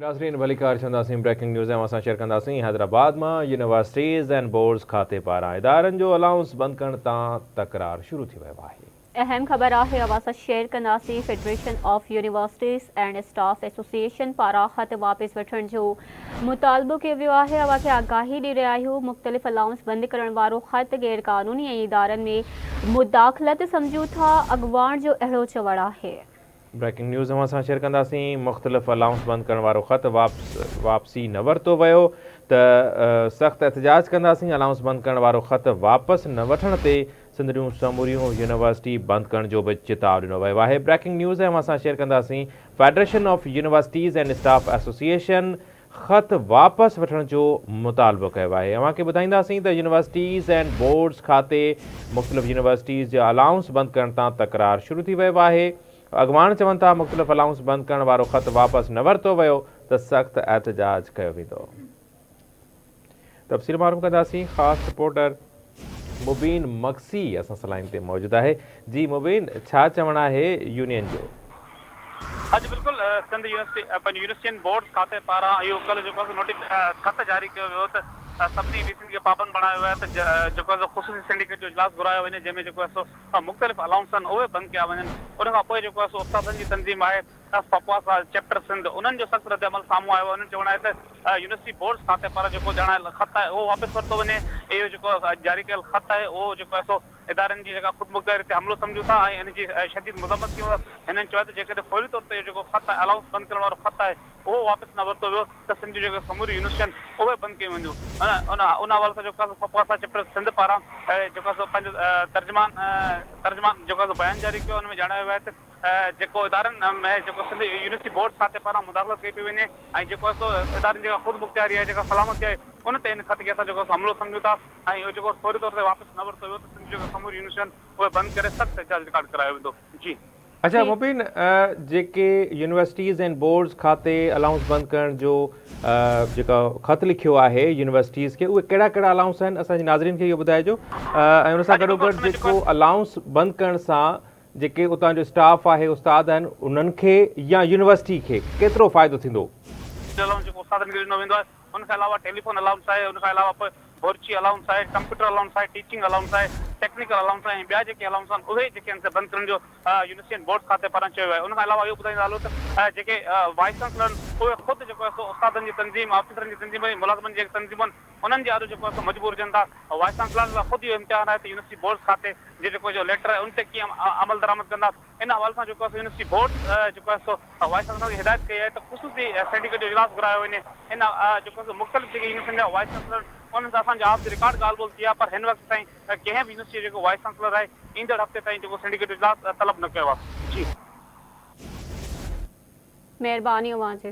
नाज़रीन भलीकार चंदासीं breaking news असां share कंदासीं। हैदराबाद में यूनिवर्सिटीज़ एंड बोर्ड्स खाते पारां इदारनि जो अलाउंस बंद करण तां तकरार शुरू थी वियो आहे। अहम खबर है असां शेयर कंदासीं। Federation of universities and staff association पारां ख़त वापस वठण जो मुतालबो कयो वियो आहे। अवां खे आगाही ॾेई रहिया आहियूं। मुख़्तलिफ़ अलाउंस बंद करण वारो ख़त गैर क़ानूनी ऐं इदारनि में मुदाख़लत सम्झूं था अॻुवाण जो अहिड़ो चवणु आहे। ब्रेकिंग न्यूज़ असां शेयर कंदासीं। मुख़्तलिफ़ अलाउंस बंद करण वारो ख़त वापसी न वरितो वियो त सख़्त एहतजाज कंदासीं। अलाउंस बंद करण वारो ख़त वापसि न वठण ते सिंधरियूं समूरियूं यूनिवर्सिटी बंद करण जो बि चिताव ॾिनो वियो आहे। ब्रेकिंग न्यूज़ असां शेयर कंदासीं। Federation of universities and staff association ख़त वापसि वठण जो मुतालबो कयो आहे। अव्हां खे ॿुधाईंदासीं त यूनिवर्सिटीज़ एंड बोर्ड्स खाते मुख़्तलिफ़ यूनिवर्सिटीज़ जा अलाउंस बंद करण तां तकरार शुरू थी वियो आहे। अॻुवाण चवनि था मुख़्तलिफ़ अलाउंस बंद करण वारो ख़त वापसि न वरितो वियो त सख़्त एहतजाज कयो वेंदो। तफ़सील मालूम कंदासीं। ख़ासि रिपोर्टर मुबीन मक्सी असां सलाइन ते मौजूदु आहे। जी मुबीन, छा चवणु आहे यूनियन जो? हाँ जी बिल्कुल, सिंध यूनिवर्सिटी एंड बोर्ड खाते पारां इहो कल्ह जेको ख़त जारी कयो वियो त सभिनी रीतियुनि खे पाबंद बणायो वियो आहे त जेको ख़ुसूसी सिंडिकेट जो इजलास घुरायो वञे, जंहिंमें जेको आहे सो मुख़्तलिफ़ अलाउंस आहिनि उहे बंदि कया वञनि। उन खां पोइ जेको आहे सो उस्तादनि जी तंज़ीम आहे फपवा चैप्टर सिंध, उन्हनि जो सख़्तु रद्द अमल साम्हूं आयो आहे। उन्हनि चवणु आहे त यूनिवर्सिटी बोर्ड्स खाते पारां जेको ॼाणायल ख़त आहे उहो वापसि वरितो वञे। इहो जेको जारी कयल ख़त आहे उहो जेको आहे सो इदारनि जी जेका ख़ुदमुख़्तियारी ते हमिलो सम्झूं था ऐं इन जी शदीद मज़म्मत कयूं। हिननि चयो त जेकॾहिं फौरी तौर ते जेको ख़त आहे अलाउंस बंदि करण वारो ख़त आहे उहो वापसि न वरितो वियो त सिंध जूं जेके समूरी यूनिवर्सिटी आहिनि उहे बंदि कयूं वेंदियूं। उन हवाले सां जेको आहे फपवा चैप्टर सिंध पारां जेको आहे पंहिंजो तर्जमान जेको आहे बयानु जारी कयो। हुन में ॼाणायो वियो आहे त जेको इदारनि में जेको सिंध यूनिवर्सिटी बोर्ड खाते पारां मुदाख़लत कई पई वञे ऐं जेको आहे सो इदारनि जेका ख़ुदमुख़्तियारी आहे, जेका सलामती आहे, उन ते इन ख़त खे असां जेको हमिलो सम्झूं था ऐं इहो जेको फौरी तौर ते वापसि न वरितो वियो त सिंध जेको समूरी यूनिवर्सिटी आहिनि उहे बंदि करे सख़्तु एहतजाज रिकॉर्ड करायो वेंदो। जी अच्छा मुबीन, जेके यूनिवर्सिटीज़ एंड बोर्ड्स खाते अलाउंस बंदि करण जो जेका ख़त लिखियो आहे यूनिवर्सिटीज़ खे, उहे कहिड़ा कहिड़ा अलाउंस आहिनि असांजे नाज़रीन खे इहो ॿुधाइजो। ऐं उन सां गॾोगॾु जेको अलाउंस बंदि करण सां जेके उतां जो स्टाफ आहे, उस्ताद आहिनि, उन्हनि खे या यूनिवर्सिटी खे केतिरो फ़ाइदो थींदो? जेको उस्तादनि खे ॾिनो वेंदो आहे। उनखां अलावा टेलीफोन अलाउंस आहे, उनखां अलावा बोर्ची अलाउंस आहे, कंप्यूटर अलाउंस आहे, टीचिंग अलाउंस आहे, टेक्निकल अलाउंस आहे ऐं ॿिया जेके अलाउंस आहिनि उहे जेके आहिनि बंदि करण जो यूनिवर्सिटी एंड बोर्ड खाते पारां चयो आहे। उनखां अलावा इहो ॿुधाईंदा हलो त जेके वाइस चांसलर उहे ख़ुदि जेको आहे सो उस्तादनि जी तंज़ीम, ऑफिसरनि जी तंज़ीम, मुलाज़िमनि जी तंज़ीम आहिनि, उन्हनि जे आॾो जेको आहे सो मजबूर थियनि था। वाइस चांसलर लाइ ख़ुदि इहो इम्तिहान आहे त यूनिवर्सिटी बोर्ड खाते जेको जो लेटर आहे उन ते कीअं अमल दरामद कंदा। इन हवाले सां जेको आहे यूनिवर्सिटी बोर्ड जेको आहे सो वाइस चांसलर खे हिदायत कई आहे त ख़ुसूसी सिंडिकेट जो इजलास घुरायो वञे। इन जेको आहे मुख़्तलिफ़ जेके यूनिवर्सिटी जा वाइस चांसलर उन्हनि सां असांजा आप रिकॉर्ड ॻाल्हि ॿोल थी आहे, पर हिन वक़्त ताईं कंहिं बि यूनिवर्सिटी जेको वाइस चांसलर आहे ईंदड़ हफ़्ते ताईं जेको सिंडिकेट इजलास तलब न कयो आहे। जी महिरबानी अव्हां जी।